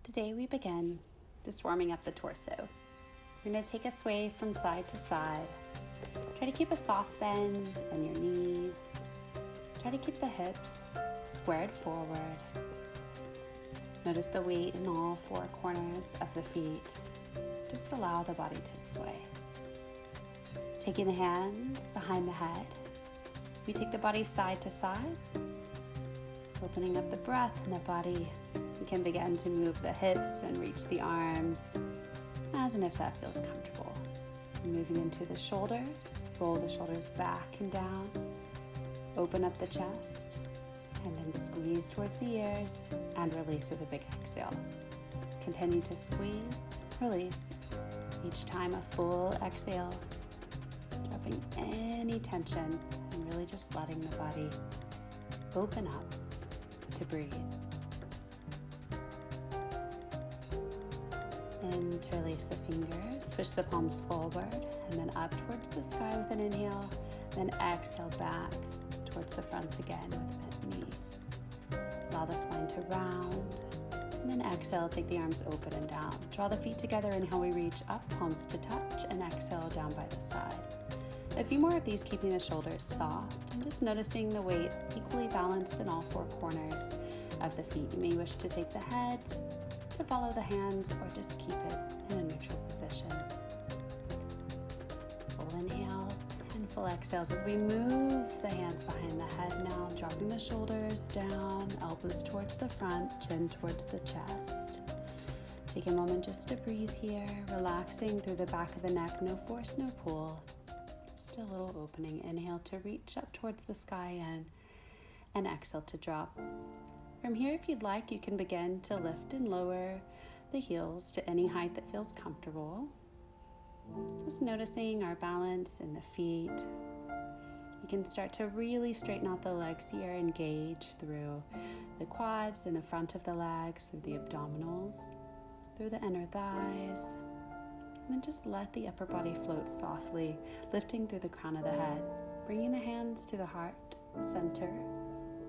Today we begin just warming up the torso. We're going to take a sway from side to side. Try to keep a soft bend in your knees. Try to keep the hips squared forward. Notice the weight in all four corners of the feet. Just allow the body to sway. Taking the hands behind the head, we take the body side to side, opening up the breath in the body. You can begin to move the hips and reach the arms as and if that feels comfortable. Moving into the shoulders, roll the shoulders back and down, open up the chest, and then squeeze towards the ears and release with a big exhale. Continue to squeeze, release. Each time a full exhale, dropping any tension and really just letting the body open up to breathe. And to release the fingers, push the palms forward and then up towards the sky with an inhale, then exhale back towards the front again with bent knees. Allow the spine to round, and then exhale, take the arms open and down. Draw the feet together, inhale, we reach up, palms to touch, and exhale down by the side. A few more of these, keeping the shoulders soft, and just noticing the weight equally balanced in all four corners of the feet. You may wish to take the head, to follow the hands, or just keep it in a neutral position. Full inhales and full exhales as we move the hands behind the head now, dropping the shoulders down, elbows towards the front, chin towards the chest. Take a moment just to breathe here, relaxing through the back of the neck, no force, no pull. Just a little opening. Inhale to reach up towards the sky and exhale to drop. From here, if you'd like, you can begin to lift and lower the heels to any height that feels comfortable. Just noticing our balance in the feet. You can start to really straighten out the legs here, engage through the quads and the front of the legs, through the abdominals, through the inner thighs. And then just let the upper body float softly, lifting through the crown of the head. Bringing the hands to the heart, center.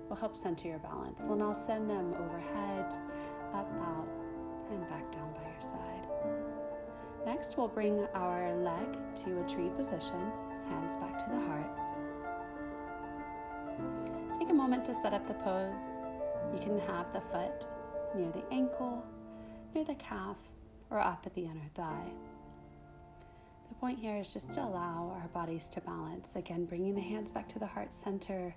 Will help center your balance. We'll now send them overhead, up, out, and back down by your side. Next, we'll bring our leg to a tree position, hands back to the heart. Take a moment to set up the pose. You can have the foot near the ankle, near the calf, or up at the inner thigh. The point here is just to allow our bodies to balance. Again, bringing the hands back to the heart center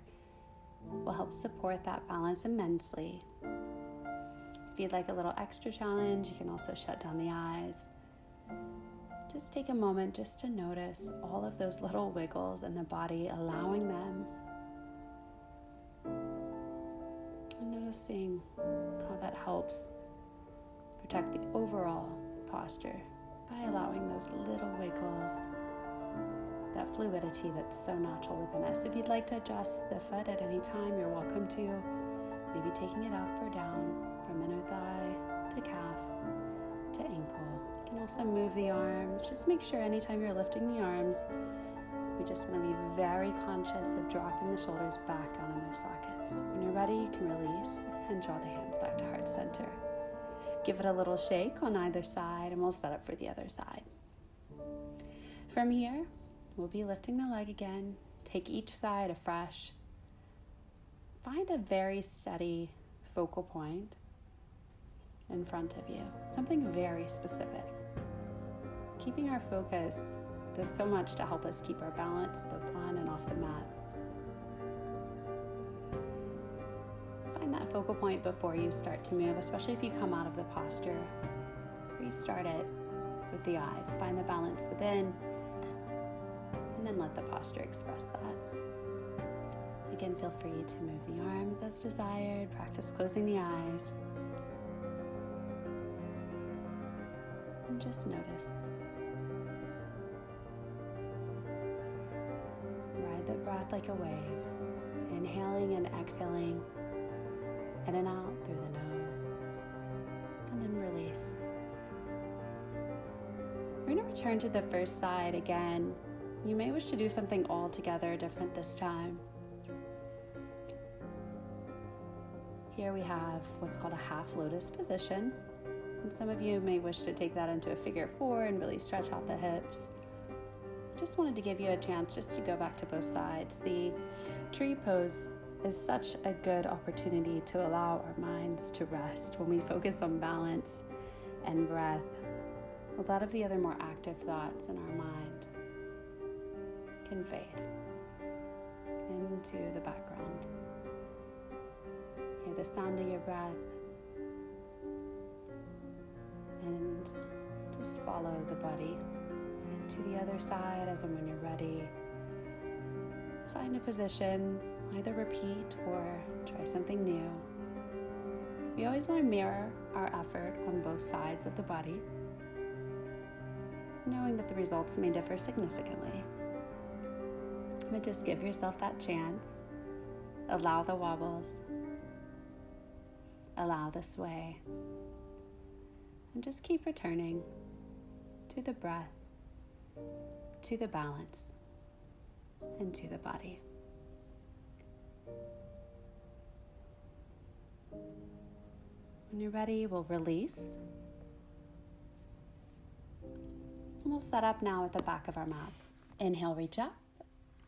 will help support that balance immensely. If you'd like a little extra challenge, you can also shut down the eyes. Just take a moment just to notice all of those little wiggles in the body, allowing them. And noticing how that helps protect the overall posture by allowing those little wiggles, that fluidity that's so natural within us. If you'd like to adjust the foot at any time, you're welcome to. Maybe taking it up or down from inner thigh to calf to ankle. You can also move the arms. Just make sure anytime you're lifting the arms, we just want to be very conscious of dropping the shoulders back down in their sockets. When you're ready, you can release and draw the hands back to heart center. Give it a little shake on either side, and we'll set up for the other side. From here, we'll be lifting the leg again. Take each side afresh. Find a very steady focal point in front of you, something very specific. Keeping our focus does so much to help us keep our balance both on and off the mat. Find that focal point before you start to move, especially if you come out of the posture. Restart it with the eyes. Find the balance within, and then let the posture express that. Again, feel free to move the arms as desired. Practice closing the eyes. And just notice. Ride the breath like a wave. Inhaling and exhaling. In and out through the nose. And then release. We're going to return to the first side again. You may wish to do something altogether different this time. Here we have what's called a half lotus position. And some of you may wish to take that into a figure 4 and really stretch out the hips. Just wanted to give you a chance just to go back to both sides. The tree pose is such a good opportunity to allow our minds to rest. When we focus on balance and breath, a lot of the other more active thoughts in our mind can fade into the background. Hear the sound of your breath and just follow the body into the other side as and when you're ready. Find a position, either repeat or try something new. We always want to mirror our effort on both sides of the body, knowing that the results may differ significantly. But just give yourself that chance. Allow the wobbles. Allow the sway. And just keep returning to the breath, to the balance, and to the body. When you're ready, we'll release. And we'll set up now at the back of our mat. Inhale, reach up.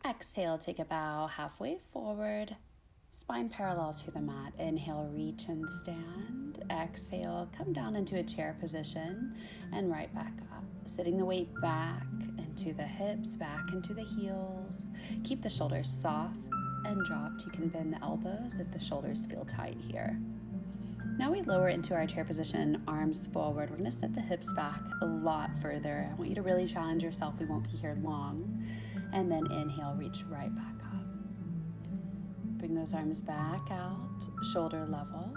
Exhale, take a bow halfway forward. Spine parallel to the mat. Inhale, reach and stand. Exhale, come down into a chair position and right back up. Sitting the weight back into the hips, back into the heels. Keep the shoulders soft and dropped. You can bend the elbows if the shoulders feel tight here. Now we lower into our chair position, arms forward. We're going to set the hips back a lot further. I want you to really challenge yourself. We won't be here long. And then inhale, reach right back up. Bring those arms back out, shoulder level.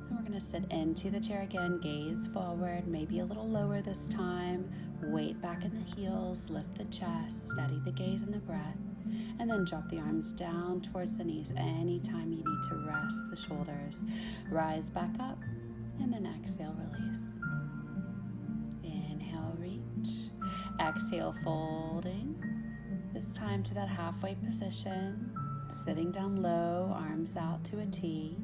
And we're going to sit into the chair again, gaze forward, maybe a little lower this time. Weight back in the heels, lift the chest, steady the gaze and the breath. And then drop the arms down towards the knees anytime you need to rest the shoulders. Rise back up, and then exhale, release. Inhale, reach. Exhale, folding. This time to that halfway position. Sitting down low, arms out to a T.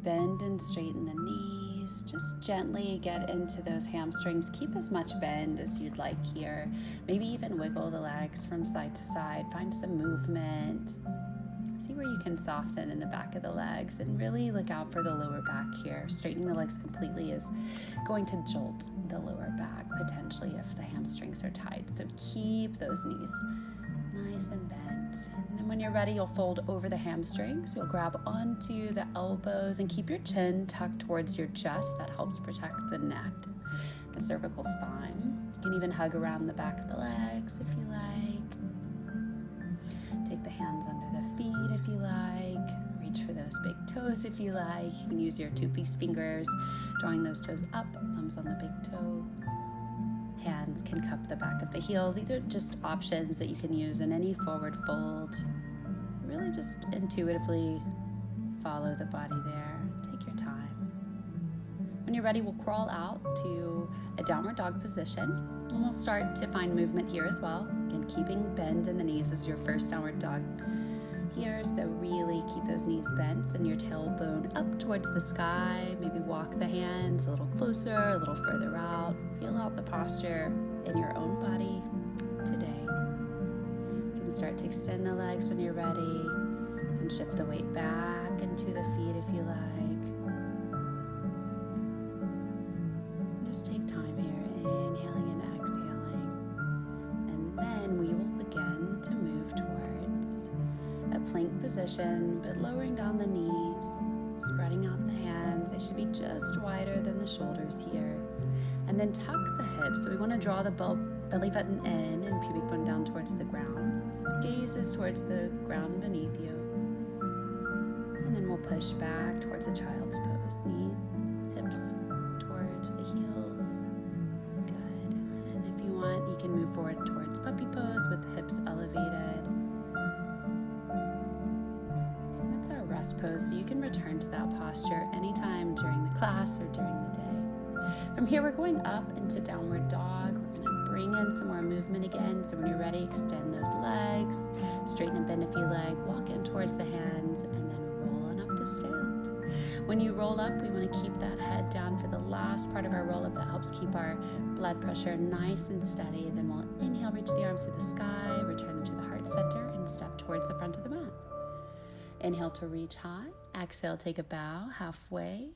Bend and straighten the knees. Just gently get into those hamstrings. Keep as much bend as you'd like here. Maybe even wiggle the legs from side to side. Find some movement. See where you can soften in the back of the legs and really look out for the lower back here. Straightening the legs completely is going to jolt the lower back potentially if the hamstrings are tight. So keep those knees nice and bent. And then when you're ready, you'll fold over the hamstrings. You'll grab onto the elbows and keep your chin tucked towards your chest. That helps protect the neck, the cervical spine. You can even hug around the back of the legs if you like. Take the hands under the feet if you like. Reach for those big toes if you like. You can use your 2-piece fingers, drawing those toes up, thumbs on the big toe. Hands can cup the back of the heels. These are just options that you can use in any forward fold. Really just intuitively follow the body there. Take your time. When you're ready, we'll crawl out to a downward dog position. And we'll start to find movement here as well. Again, keeping bend in the knees as your first downward dog here. So really keep those knees bent and your tailbone up towards the sky. Maybe walk the hands a little closer, a little further out. Feel out the posture in your own body today. You can start to extend the legs when you're ready and shift the weight back into the feet if you like. And just take time here, inhaling and exhaling. And then we will begin to move towards a plank position, but lowering down the knees, spreading out the hands. They should be just wider than the shoulders here. And then tuck the hips. So we want to draw the belly button in and pubic bone down towards the ground. Gaze is towards the ground beneath you. And then we'll push back towards a child's pose. Knee, hips towards the heels. Good. And if you want, you can move forward towards puppy pose with the hips elevated. And that's our rest pose. So you can return to that posture anytime during the class or during the day. From here, we're going up into downward dog. We're going to bring in some more movement again. So when you're ready, extend those legs, straighten and bend if you like, walk in towards the hands, and then roll on up to stand. When you roll up, we want to keep that head down for the last last part of our roll-up that helps keep our blood pressure nice and steady. Then we'll inhale, reach the arms to the sky, return them to the heart center, and step towards the front of the mat. Inhale to reach high. Exhale, take a bow halfway.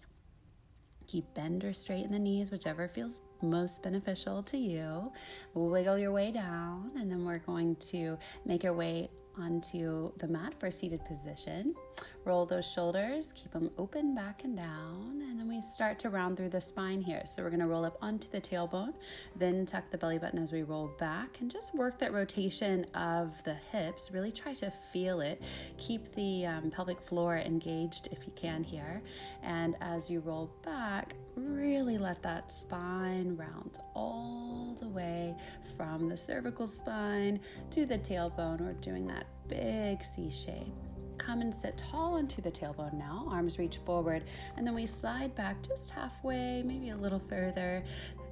Keep bend or straighten the knees, whichever feels most beneficial to you. Wiggle your way down, and then we're going to make our way onto the mat for a seated position. Roll those shoulders, keep them open back and down, and then we start to round through the spine here. So we're going to roll up onto the tailbone, then tuck the belly button as we roll back, and just work that rotation of the hips. Really try to feel it. Keep the pelvic floor engaged if you can here. And as you roll back, really let that spine round all the way from the cervical spine to the tailbone. We're doing that big C shape. Come and sit tall onto the tailbone now. Arms reach forward, and then we slide back just halfway, maybe a little further,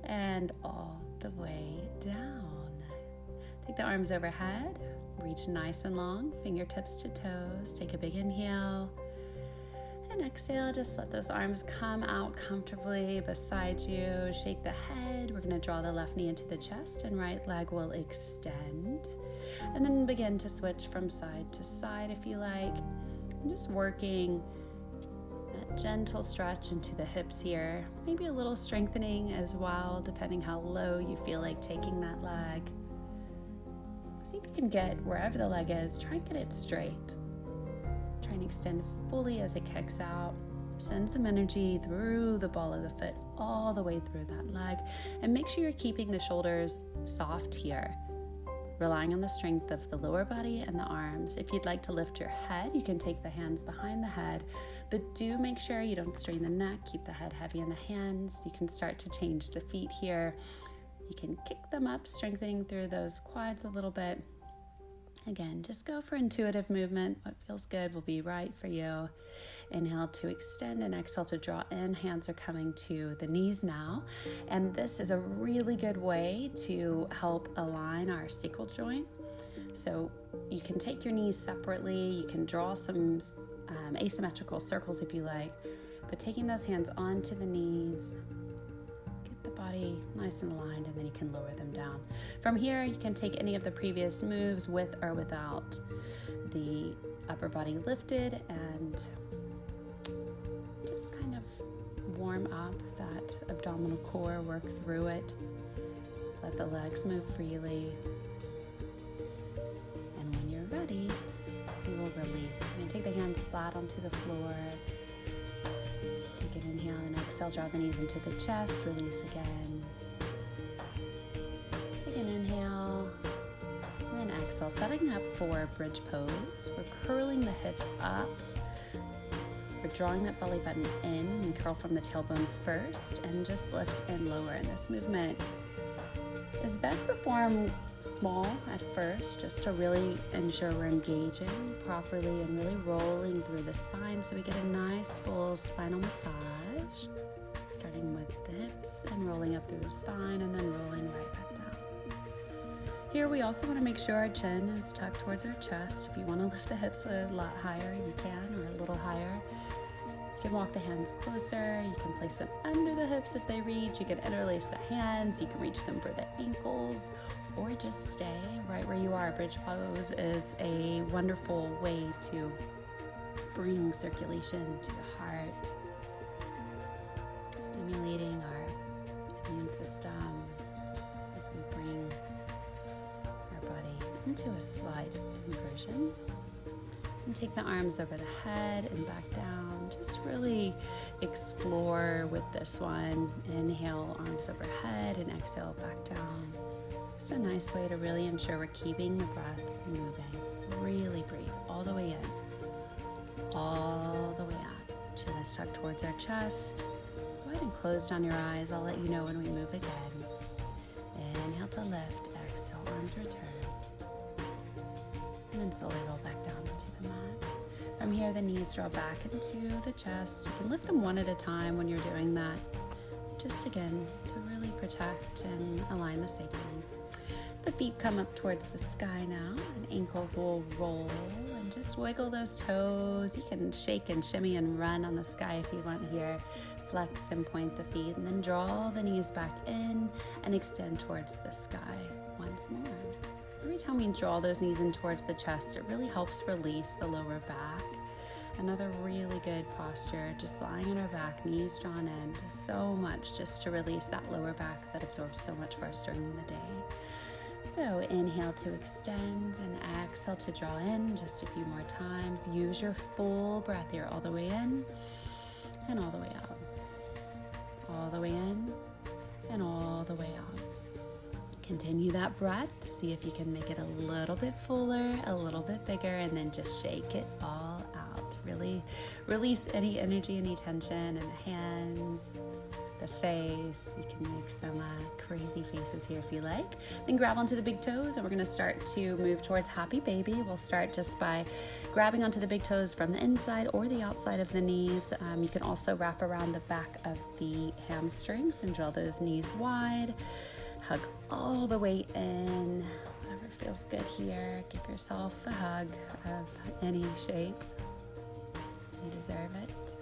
and all the way down. Take the arms overhead, reach nice and long, fingertips to toes. Take a big inhale. And exhale, just let those arms come out comfortably beside you. Shake the head. We're going to draw the left knee into the chest, and right leg will extend. And then begin to switch from side to side if you like. And just working that gentle stretch into the hips here. Maybe a little strengthening as well, depending how low you feel like taking that leg. See if you can get wherever the leg is, try and get it straight. Try and extend fully as it kicks out. Send some energy through the ball of the foot all the way through that leg. And make sure you're keeping the shoulders soft here, relying on the strength of the lower body and the arms. If you'd like to lift your head, you can take the hands behind the head, but do make sure you don't strain the neck. Keep the head heavy in the hands. You can start to change the feet here. You can kick them up, strengthening through those quads a little bit. Again, just go for intuitive movement. What feels good will be right for you. Inhale to extend and exhale to draw in. Hands are coming to the knees now. And this is a really good way to help align our sacral joint. So you can take your knees separately. You can draw some asymmetrical circles if you like. But taking those hands onto the knees, body nice and aligned, and then you can lower them down. From here, you can take any of the previous moves with or without the upper body lifted, and just kind of warm up that abdominal core, work through it. Let the legs move freely. And when you're ready, you will release. You can take the hands flat onto the floor. Take an inhale and exhale, draw the knees into the chest, release again. Take an inhale, and then exhale, setting up for bridge pose. We're curling the hips up. We're drawing that belly button in and curl from the tailbone first, and just lift and lower. And this movement is best performed small at first, just to really ensure we're engaging properly and really rolling through the spine so we get a nice full spinal massage, starting with the hips and rolling up through the spine and then rolling right back down. Here we also want to make sure our chin is tucked towards our chest. If you want to lift the hips a lot higher, you can, or a little higher. You can walk the hands closer. You can place them under the hips if they reach. You can interlace the hands. You can reach them for the ankles, or just stay right where you are. Bridge pose is a wonderful way to bring circulation to the heart, stimulating our immune system as we bring our body into a slight inversion. And take the arms over the head and back down. Just really explore with this one. Inhale, arms overhead, and exhale, back down. Just a nice way to really ensure we're keeping the breath moving. Really breathe all the way in, all the way out. Chin is tucked towards our chest. Go ahead and close down your eyes. I'll let you know when we move again. Inhale to lift, exhale, arms return. And then slowly roll back down into the mat. From here, the knees draw back into the chest. You can lift them one at a time when you're doing that. Just again, to really protect and align the sacrum. The feet come up towards the sky now, and ankles will roll, and just wiggle those toes. You can shake and shimmy and run on the sky if you want here. flex and point the feet, and then draw the knees back in and extend towards the sky once more. Every time we draw those knees in towards the chest, it really helps release the lower back. Another really good posture, just lying on our back, knees drawn in, does so much just to release that lower back that absorbs so much for us during the day. So inhale to extend and exhale to draw in just a few more times. Use your full breath here, all the way in and all the way out. All the way in and all the way out. Continue that breath. See if you can make it a little bit fuller, a little bit bigger, and then just shake it all out. Really release any energy, any tension in the hands, the face. You can make some crazy faces here if you like. Then grab onto the big toes, and we're going to start to move towards happy baby. We'll start just by grabbing onto the big toes from the inside or the outside of the knees. You can also wrap around the back of the hamstrings and draw those knees wide. Hug all the way in. Whatever feels good here. Give yourself a hug of any shape. You deserve it.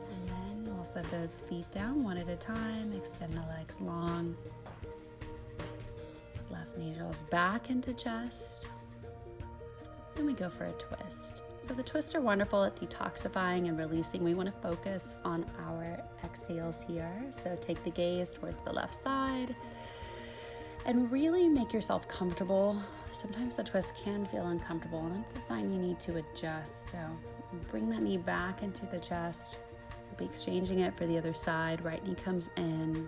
And then we'll set those feet down one at a time. Extend the legs long. Left knee draws back into chest. And we go for a twist. So the twists are wonderful at detoxifying and releasing. We want to focus on our exhales here. So take the gaze towards the left side. And really make yourself comfortable. Sometimes the twist can feel uncomfortable, and that's a sign you need to adjust. So bring that knee back into the chest. We'll be exchanging it for the other side. Right knee comes in.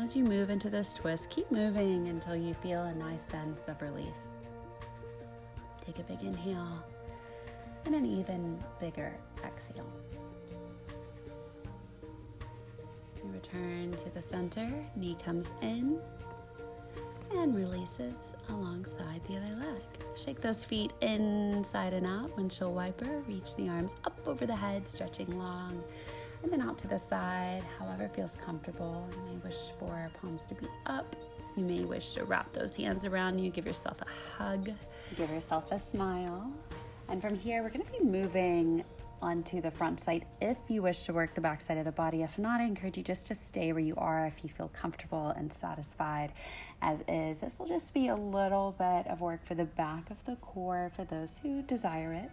As you move into this twist, keep moving until you feel a nice sense of release. Take a big inhale and an even bigger exhale. You return to the center. Knee comes in and releases alongside the other leg. Shake those feet inside and out. Windshield wiper. Reach the arms up over the head, stretching long, and then out to the side, however feels comfortable. You may wish for palms to be up. You may wish to wrap those hands around you. Give yourself a hug. Give yourself a smile. And from here, we're going to be moving onto the front side if you wish to work the back side of the body. If not, I encourage you just to stay where you are if you feel comfortable and satisfied as is. This will just be a little bit of work for the back of the core for those who desire it.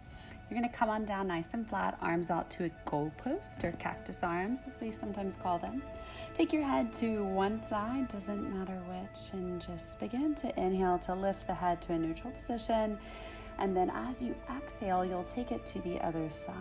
You're going to come on down nice and flat, arms out to a goalpost or cactus arms, as we sometimes call them. Take your head to one side, doesn't matter which, and just begin to inhale to lift the head to a neutral position. And then as you exhale, you'll take it to the other side.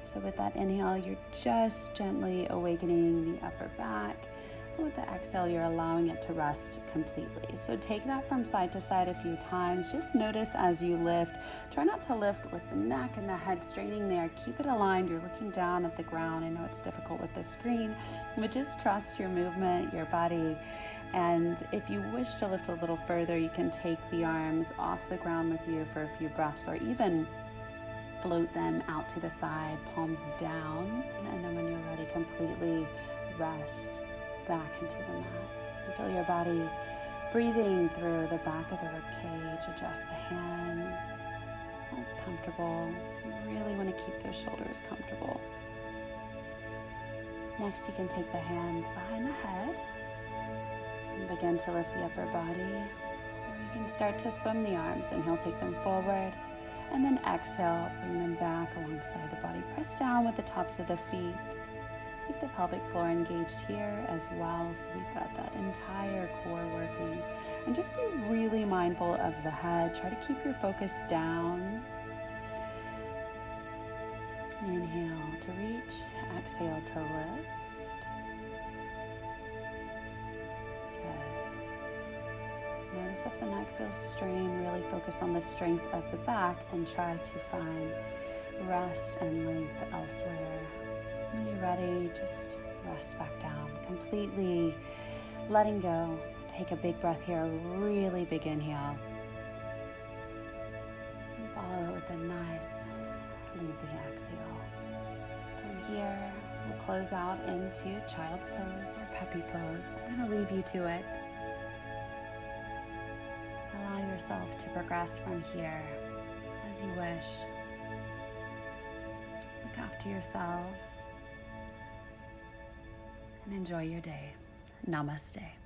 So with that inhale, you're just gently awakening the upper back. And with the exhale, you're allowing it to rest completely. So take that from side to side a few times. Just notice as you lift. Try not to lift with the neck and the head straining there. Keep it aligned. You're looking down at the ground. I know it's difficult with the screen, but just trust your movement, your body. And if you wish to lift a little further, you can take the arms off the ground with you for a few breaths, or even float them out to the side, palms down. And then when you're ready, completely rest back into the mat. And feel your body breathing through the back of the rib cage. Adjust the hands as comfortable. You really want to keep those shoulders comfortable. Next, you can take the hands behind the head. Begin to lift the upper body, or you can start to swim the arms, and he'll take them forward, and then exhale, bring them back alongside the body. Press down with the tops of the feet. Keep the pelvic floor engaged here as well, so we've got that entire core working. And just be really mindful of the head. Try to keep your focus down. Inhale to reach, exhale to lift. Notice if the neck feels strained, really focus on the strength of the back and try to find rest and length elsewhere. When you're ready, just rest back down, completely letting go. Take a big breath here, a really big inhale. And follow it with a nice, lengthy exhale. From here, we'll close out into child's pose or puppy pose. I'm going to leave you to it. Allow yourself to progress from here as you wish. Look after yourselves. and enjoy your day. Namaste.